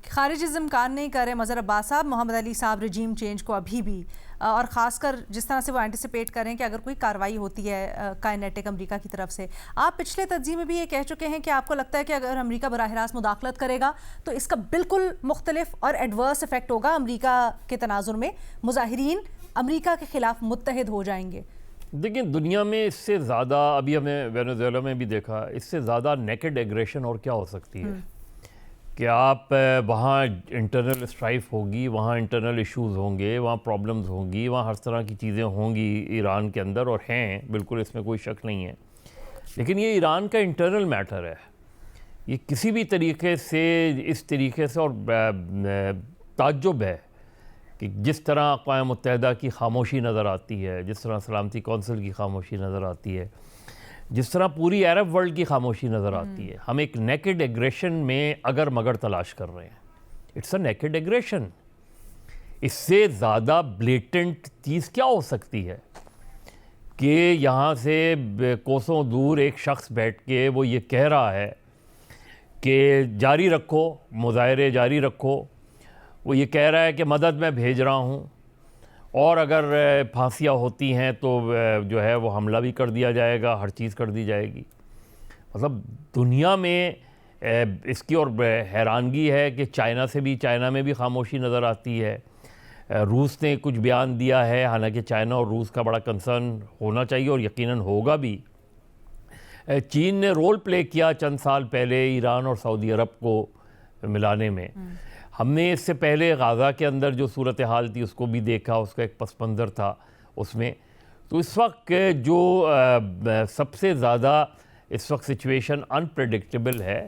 खारिज इस इम्कान नहीं कर रहे मज़हर अब्बास साहब, मोहम्मद अली साहब रजीम चेंज को अभी भी, और ख़ासकर जिस तरह से वो एंटिसिपेट करें कि अगर कोई कार्रवाई होती है काइनेटिक अमेरिका की तरफ से। आप पिछले तज्ज़िये में भी ये कह चुके हैं कि आपको लगता है कि अगर अमेरिका बराह रास्त मुदाखलत करेगा तो इसका बिल्कुल मुख्तलिफ और एडवर्स इफेक्ट होगा अमेरिका के तनाजुर में, मुजाहिरीन अमेरिका के खिलाफ मुत्तहिद हो जाएंगे। देखिए, दुनिया में इससे ज़्यादा, अभी हमें वेनेजुएला में भी देखा, इससे ज़्यादा नेकेड एग्रेशन और क्या हो सकती है कि आप वहाँ इंटरनल स्ट्राइफ होगी, वहाँ इंटरनल इश्यूज़ होंगे, वहाँ प्रॉब्लम्स होंगी, वहाँ हर तरह की चीज़ें होंगी ईरान के अंदर, और हैं बिल्कुल, इसमें कोई शक नहीं है। लेकिन ये ईरान का इंटरनल मैटर है, ये किसी भी तरीके से, इस तरीके से, और ताज्जुब है कि जिस तरह अक़वाम मुत्तहिदा की खामोशी नज़र आती है, जिस तरह सलामती कौंसिल की खामोशी नज़र आती है, जिस तरह पूरी अरब वर्ल्ड की खामोशी नज़र आती है, हम एक नेकेड एग्रेशन में अगर मगर तलाश कर रहे हैं। It's a naked aggression. इससे ज़्यादा ब्लेटेंट चीज़ क्या हो सकती है कि यहाँ से कोसों दूर एक शख्स बैठ के वो ये कह रहा है कि जारी रखो, मुज़ाहरे जारी रखो। वो ये कह रहा है कि मदद मैं भेज रहा हूँ, और अगर फांसियाँ होती हैं तो जो है वो हमला भी कर दिया जाएगा, हर चीज़ कर दी जाएगी। मतलब दुनिया में इसकी और हैरानगी है कि चाइना में भी खामोशी नज़र आती है। रूस ने कुछ बयान दिया है, हालांकि चाइना और रूस का बड़ा कंसर्न होना चाहिए और यकीनन होगा भी। चीन ने रोल प्ले किया चंद साल पहले ईरान और सऊदी अरब को मिलाने में। हमने इससे पहले गाज़ा के अंदर जो सूरत हाल थी उसको भी देखा, उसका एक पस मंज़र था उसमें। तो इस वक्त जो सबसे ज़्यादा इस वक्त सिचुएशन अनप्रेडिक्टेबल है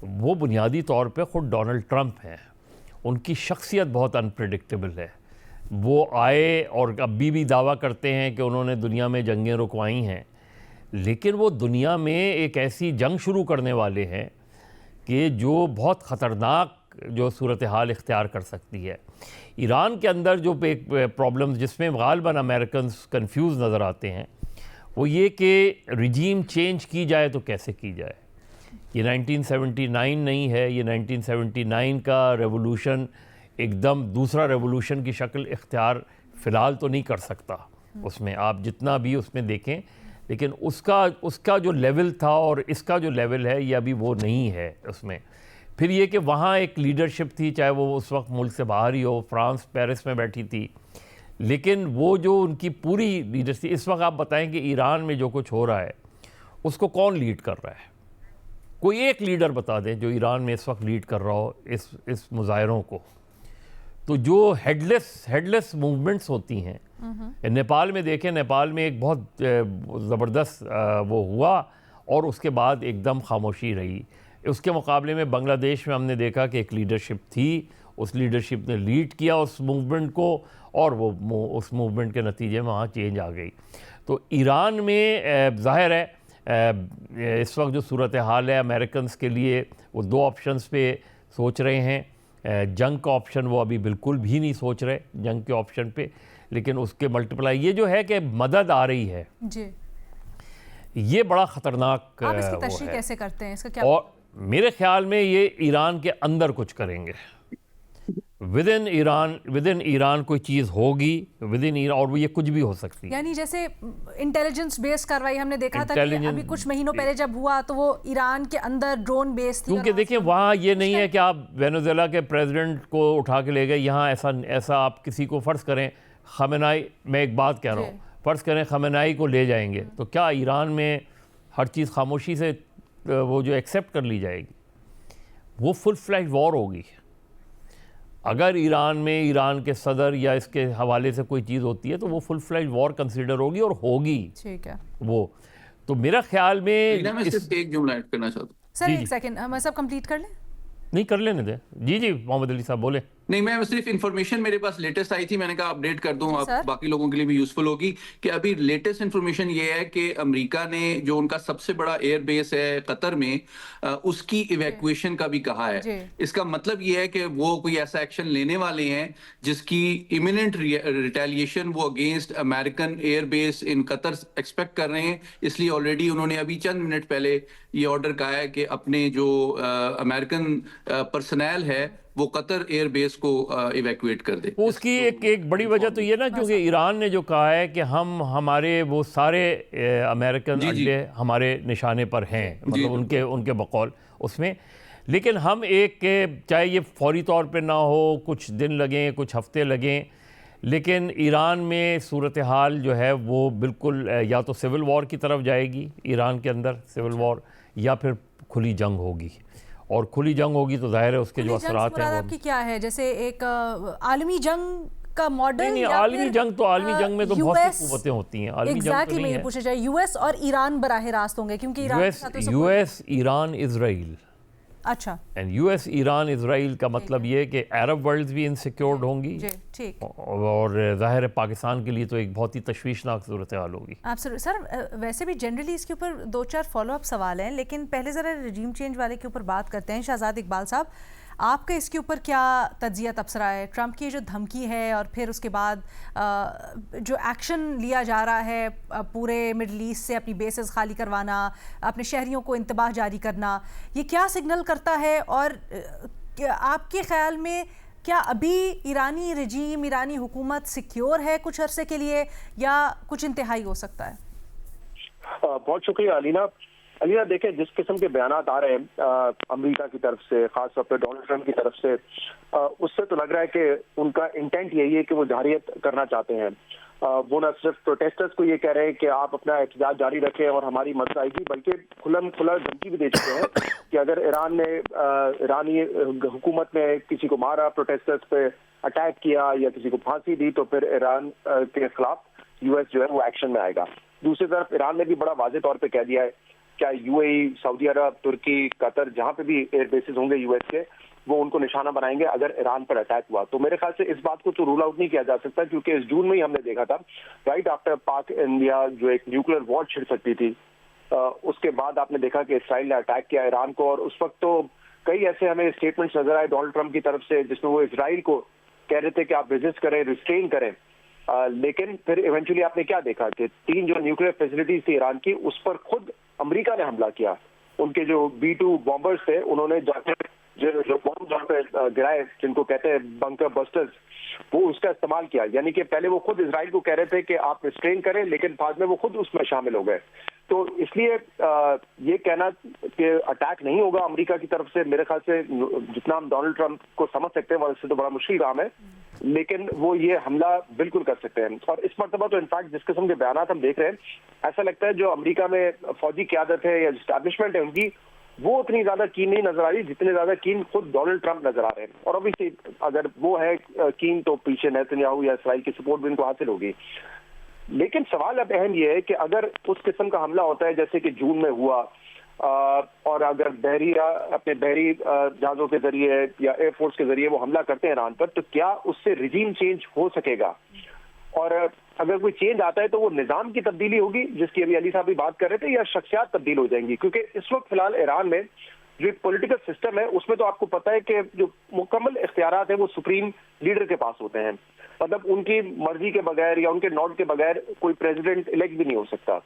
वो बुनियादी तौर पे ख़ुद डोनाल्ड ट्रंप हैं। उनकी शख्सियत बहुत अनप्रेडिक्टेबल है। वो आए और अभी भी दावा करते हैं कि उन्होंने दुनिया में जंगें रुकवाई हैं, लेकिन वो दुनिया में एक ऐसी जंग शुरू करने वाले हैं कि जो बहुत ख़तरनाक जो सूरत हाल इख्तियार कर सकती है। ईरान के अंदर जो एक प्रॉब्लम्स जिसमें गालिबन अमेरिकन्स कंफ्यूज नज़र आते हैं वो ये कि रिजीम चेंज की जाए तो कैसे की जाए। ये 1979 नहीं है, ये 1979 का रेवोल्यूशन एकदम दूसरा रेवोल्यूशन की शक्ल इख्तियार फ़िलहाल तो नहीं कर सकता। उसमें आप जितना भी उसमें देखें, लेकिन उसका जो लेवल था और इसका जो लेवल है ये अभी वो नहीं है उसमें। फिर ये कि वहाँ एक लीडरशिप थी, चाहे वो उस वक्त मुल्क से बाहर ही हो, फ्रांस पेरिस में बैठी थी, लेकिन वो जो उनकी पूरी लीडरशिप, इस वक्त आप बताएं कि ईरान में जो कुछ हो रहा है उसको कौन लीड कर रहा है? कोई एक लीडर बता दें जो ईरान में इस वक्त लीड कर रहा हो इस मुजाहरों को। तो जो हेडलेस मूवमेंट्स होती हैं, नेपाल में देखें, नेपाल में एक बहुत ज़बरदस्त वो हुआ और उसके बाद एकदम खामोशी रही। उसके मुकाबले में बांग्लादेश में हमने देखा कि एक लीडरशिप थी, उस लीडरशिप ने लीड किया उस मूवमेंट को, और वो उस मूवमेंट के नतीजे में वहाँ चेंज आ गई। तो ईरान में ज़ाहिर है इस वक्त जो सूरत हाल है, अमेरिकन्स के लिए वो दो ऑप्शंस पे सोच रहे हैं। जंग का ऑप्शन वो अभी बिल्कुल भी नहीं सोच रहे, जंग के ऑप्शन पे, लेकिन उसके मल्टीप्लाई ये जो है कि मदद आ रही है जी, ये बड़ा ख़तरनाक आप इसकी तशरीह कैसे करते हैं, इसका क्या? और मेरे ख्याल में ये ईरान के अंदर कुछ करेंगे, विद इन ईरान कोई चीज़ होगी विद इन ईरान, और वो ये कुछ भी हो सकती है। यानी जैसे इंटेलिजेंस बेस्ड कार्रवाई हमने देखा था कि अभी कुछ महीनों पहले जब हुआ तो वो ईरान के अंदर ड्रोन बेस थी। क्योंकि देखिए वहाँ ये नहीं है कि आप वेनेजुएला के प्रेसिडेंट को उठा के ले गए। यहाँ ऐसा आप किसी को फ़र्ज़ करें खमेनाई, मैं एक बात कह रहा हूँ, फ़र्ज़ करें खमेनाई को ले जाएंगे तो क्या ईरान में हर चीज़ खामोशी से वो जो एक्सेप्ट कर ली जाएगी? वो फुल फ्लैश वॉर होगी। अगर ईरान में ईरान के सदर या इसके हवाले से कोई चीज़ होती है तो वो फुल फ्लैश वॉर कंसीडर होगी और होगी। ठीक है वो। तो मेरा ख्याल में मैं सिर्फ एक जुमला ऐड करना चाहता हूँ सर, एक सेकंड, हम सब कंप्लीट कर लें। नहीं कर लेने दे। जी मोहम्मद अली साहब बोले। नहीं, मैं सिर्फ इन्फॉर्मेशन मेरे पास लेटेस्ट आई थी, मैंने कहा अपडेट कर दूं, आप बाकी लोगों के लिए भी यूजफुल होगी कि अभी लेटेस्ट इन्फॉर्मेशन ये है कि अमेरिका ने जो उनका सबसे बड़ा एयर बेस है कतर में, उसकी इवैक्यूएशन का भी कहा है। इसका मतलब ये है कि वो कोई ऐसा एक्शन लेने वाले हैं जिसकी इमिनेंट रिटेलिएशन वो against American air base in Qatar expect कर रहे हैं। इसलिए ऑलरेडी उन्होंने अभी चंद मिनट पहले ये ऑर्डर कहा है कि अपने जो अमेरिकन पर्सनल है वो कतर एयर बेस को इवैक्यूएट कर दे। उसकी एक बड़ी वजह तो ये ना, क्योंकि ईरान ने जो कहा है कि हम हमारे वो सारे अमेरिकन अड्डे हमारे निशाने पर हैं, मतलब उनके बकौल उसमें, लेकिन हम चाहे ये फौरी तौर पे ना हो, कुछ दिन लगें, कुछ हफ्ते लगें, लेकिन ईरान में सूरत हाल जो है वो बिल्कुल या तो सिविल वॉर की तरफ जाएगी, ईरान के अंदर सिविल वॉर, या फिर खुली जंग होगी। और खुली जंग होगी तो जाहिर है उसके जो असरात हैं। आपकी क्या है, जैसे एक आलमी जंग का मॉडल? नहीं, आलमी जंग में तो बहुत सी कुव्वतें होती हैं। आलमी जंग तो नहीं है। पूछा जाए यूएस और ईरान बराह रास्त होंगे, क्योंकि यूएस ईरान इजराइल। अच्छा। एंड यूएस ईरान इजराइल का मतलब ये कि अरब वर्ल्ड भी इनसिक्योर्ड होंगी, ठीक, और जाहिर है पाकिस्तान के लिए तो एक बहुत ही तशवीशनाक सूरत हाल होगी। एब्सोल्युटली सर, वैसे भी जनरली इसके ऊपर 2-4 फॉलोअप सवाल हैं, लेकिन पहले ज़रा रजीम चेंज वाले के ऊपर बात करते हैं। शहजाद इकबाल साहब, आपका इसके ऊपर क्या तज्जिया तबसरा है? ट्रंप की जो धमकी है और फिर उसके बाद जो एक्शन लिया जा रहा है पूरे मिडल ईस्ट से, अपनी बेसेस खाली करवाना, अपने शहरियों को इंतबाह जारी करना, ये क्या सिग्नल करता है? और आपके ख्याल में क्या अभी ईरानी रजीम, ईरानी हुकूमत सिक्योर है कुछ अरसे के लिए, या कुछ इंतहाई हो सकता है? बहुत शुक्रिया अलीना। देखें, जिस किस्म के बयानात आ रहे हैं अमेरिका की तरफ से, खासतौर पर डोनाल्ड ट्रंप की तरफ से, उससे तो लग रहा है कि उनका इंटेंट यही है कि वो जारियत करना चाहते हैं। वो न सिर्फ प्रोटेस्टर्स को ये कह रहे हैं कि आप अपना एहतजाज जारी रखें और हमारी मदद आएगी, बल्कि खुला धमकी भी दे चुके हैं कि अगर ईरानी हुकूमत ने किसी को मारा, प्रोटेस्टर्स पे अटैक किया या किसी को फांसी दी, तो फिर ईरान के खिलाफ यूएस जो है वो एक्शन में आएगा। दूसरी तरफ ईरान ने भी बड़ा वाज़ेह तौर पे कह दिया है, चाहे यूएई, सऊदी अरब, तुर्की, कतर, जहां पे भी एयर बेसिस होंगे यूएस के, वो उनको निशाना बनाएंगे अगर ईरान पर अटैक हुआ। तो मेरे ख्याल से इस बात को तो रूल आउट नहीं किया जा सकता, क्योंकि इस जून में ही हमने देखा था, राइट आफ्टर पाक इंडिया जो एक न्यूक्लियर वॉर छिड़ सकती थी, उसके बाद आपने देखा कि इसराइल ने अटैक किया ईरान को, और उस वक्त तो कई ऐसे हमें स्टेटमेंट्स नजर आए डोनाल्ड ट्रंप की तरफ से, जिसमें वो इसराइल को कह रहे थे कि आप रेजिस्ट करें, रिस्ट्रेन करें। लेकिन फिर इवेंचुअली आपने क्या देखा कि 3 जो न्यूक्लियर फैसिलिटीज थी ईरान की, उस पर खुद अमेरिका ने हमला किया। उनके जो B-2 बॉम्बर्स थे, उन्होंने जाकर जो बॉम्ब जहाँ पे गिराए, जिनको कहते हैं बंकर बस्टर्स, वो उसका इस्तेमाल किया। यानी कि पहले वो खुद इजराइल को कह रहे थे कि आप रिस्ट्रेन करें, लेकिन बाद में वो खुद उसमें शामिल हो गए। तो इसलिए ये कहना कि अटैक नहीं होगा अमेरिका की तरफ से, मेरे ख्याल से जितना हम डोनाल्ड ट्रंप को समझ सकते हैं वैसे तो बड़ा मुश्किल काम है, लेकिन वो ये हमला बिल्कुल कर सकते हैं। और इस मरतबा तो इनफैक्ट जिस किस्म के बयानात हम देख रहे हैं, ऐसा लगता है जो अमेरिका में फौजी क़यादत है या एस्टैब्लिशमेंट है उनकी, वो उतनी ज्यादा कीन नहीं नजर आ रही जितने ज्यादा कीन खुद डोनाल्ड ट्रंप नजर आ रहे हैं। और ऑब्वियसली अगर वो है कीन, तो पीछे नेतन्याहू या इसराइल की सपोर्ट भी उनको हासिल होगी। लेकिन सवाल अब अहम यह है कि अगर उस किस्म का हमला होता है जैसे कि जून में हुआ, और अगर अपने बहरी जहाजों के जरिए या एयरफोर्स के जरिए वो हमला करते हैं ईरान पर, तो क्या उससे रिजीम चेंज हो सकेगा? और अगर कोई चेंज आता है तो वो निजाम की तब्दीली होगी, जिसकी अभी अली साहब भी बात कर रहे थे, या शख्सियात तब्दील हो जाएंगी? क्योंकि इस वक्त फिलहाल ईरान में जो एक पॉलिटिकल सिस्टम है, उसमें तो आपको पता है कि जो मुकम्मल इख्तियारात है वो सुप्रीम लीडर के पास होते हैं। मतलब उनकी मर्जी के बगैर या उनके नोट के बगैर कोई प्रेसिडेंट इलेक्ट भी नहीं हो सकता।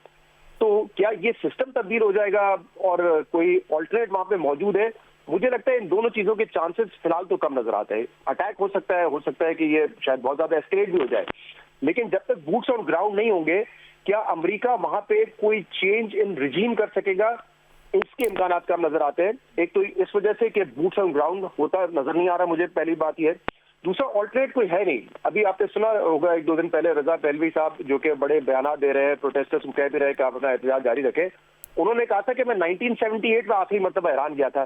तो क्या ये सिस्टम तब्दील हो जाएगा और कोई ऑल्टरनेट वहां पे मौजूद है? मुझे लगता है इन दोनों चीजों के चांसेस फिलहाल तो कम नजर आते हैं। अटैक हो सकता है कि ये शायद बहुत ज्यादा एस्केलेट भी हो जाए, लेकिन जब तक बूट्स ऑन ग्राउंड नहीं होंगे, क्या अमेरिका वहां पे कोई चेंज इन रिजीम कर सकेगा? इसके इम्कान कम नजर आते हैं। एक तो इस वजह से कि बूट्स ऑन ग्राउंड होता नजर नहीं आ रहा मुझे, पहली बात यह है। दूसरा, ऑल्टरनेट कोई है नहीं। अभी आपने सुना होगा 1-2 दिन पहले रजा पहलवी साहब जो कि बड़े बयान दे रहे हैं, प्रोटेस्टर्स को कह भी रहे हैं कि आप अपना एहतजाज जारी रखें। उन्होंने कहा था कि मैं 1978 में आखिरी मरतबा ईरान गया था,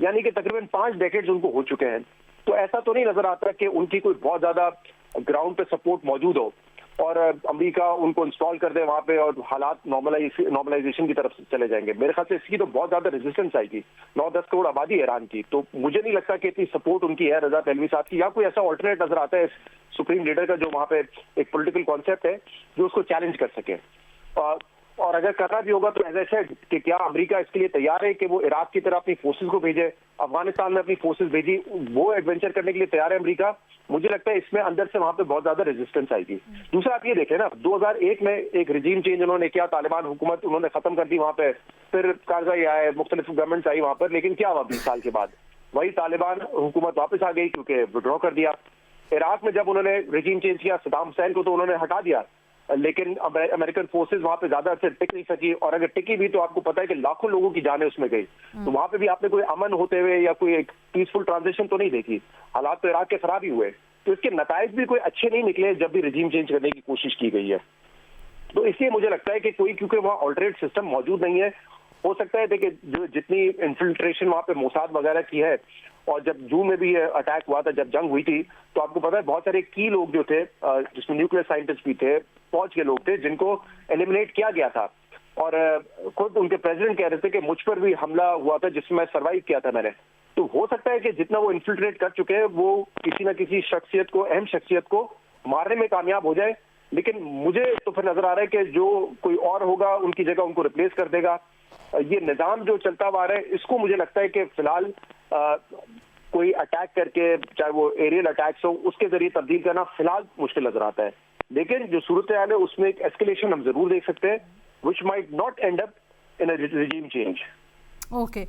यानी कि तकरीबन 5 डेकेड्स उनको हो चुके हैं। तो ऐसा तो नहीं नजर आता कि उनकी कोई बहुत ज्यादा ग्राउंड पे सपोर्ट मौजूद हो और अमेरिका उनको इंस्टॉल कर दे वहां पे और हालात नॉर्मलाइजेशन की तरफ चले जाएंगे। मेरे ख्याल से इसकी तो बहुत ज्यादा रेजिस्टेंस आएगी। 9-10 करोड़ आबादी है ईरान की, तो मुझे नहीं लगता कि इतनी सपोर्ट उनकी है रजा पहलवी साहब की, या कोई ऐसा ऑल्टरनेट नजर आता है सुप्रीम लीडर का जो वहां पे एक पॉलिटिकल कॉन्सेप्ट है जो उसको चैलेंज कर सके। और अगर करना भी होगा तो एज आई सेड कि क्या अमेरिका इसके लिए तैयार है कि वो इराक की तरह अपनी फोर्सेस को भेजे, अफगानिस्तान में अपनी फोर्सेस भेजी, वो एडवेंचर करने के लिए तैयार है अमेरिका? मुझे लगता है इसमें अंदर से वहां पे बहुत ज्यादा रेजिस्टेंस आएगी। दूसरा, आप ये देखें ना, 2001 में एक रिजीम चेंज उन्होंने किया, तालिबान हुकूमत उन्होंने खत्म कर दी वहां पे, फिर कारजाई आए, मुख्तलिफ गवर्नमेंट्स आई वहां पर, लेकिन क्या हुआ 20 साल के बाद? वही तालिबान हुकूमत वापस आ गई क्योंकि विड्रॉ कर दिया। इराक में जब उन्होंने रेजिम चेंज किया, सदाम हुसैन को तो उन्होंने हटा दिया, लेकिन अमेरिकन फोर्सेस वहां पे ज्यादा अर्से टिक नहीं सकी, और अगर टिकी भी तो आपको पता है कि लाखों लोगों की जानें उसमें गई। तो वहां पे भी आपने कोई अमन होते हुए या कोई एक पीसफुल ट्रांजिशन तो नहीं देखी। हालात तो इराक के खराब ही हुए, तो इसके नताइज भी कोई अच्छे नहीं निकले जब भी रेजिम चेंज करने की कोशिश की गई है। तो इसलिए मुझे लगता है कि कोई, क्योंकि वहाँ ऑल्टरनेट सिस्टम मौजूद नहीं है, हो सकता है देखिए जो जितनी इन्फिल्ट्रेशन वहाँ पे मोसाद वगैरह की है, और जब जून में भी अटैक हुआ था, जब जंग हुई थी, तो आपको पता है बहुत सारे की लोग जो थे, जिसमें न्यूक्लियर साइंटिस्ट भी थे, फौज के लोग थे, जिनको एलिमिनेट किया गया था। और खुद उनके प्रेसिडेंट कह रहे थे कि मुझ पर भी हमला हुआ था जिसमें मैं सर्वाइव किया था मैंने। तो हो सकता है कि जितना वो इन्फिल्ट्रेट कर चुके हैं वो किसी ना किसी शख्सियत को, अहम शख्सियत को मारने में कामयाब हो जाए, लेकिन मुझे तो फिर नजर आ रहा है कि जो कोई और होगा उनकी जगह उनको रिप्लेस कर देगा। ये निजाम जो चलता हुआ रहा है, इसको मुझे लगता है कि फिलहाल कोई अटैक करके, चाहे वो एरियल अटैक्स हो, उसके जरिए तब्दील करना फिलहाल मुश्किल नजर आता है। लेकिन जो सूरत हाल है उसमें एक एस्केलेशन हम जरूर देख सकते हैं, which might not and up in a regime change. Okay.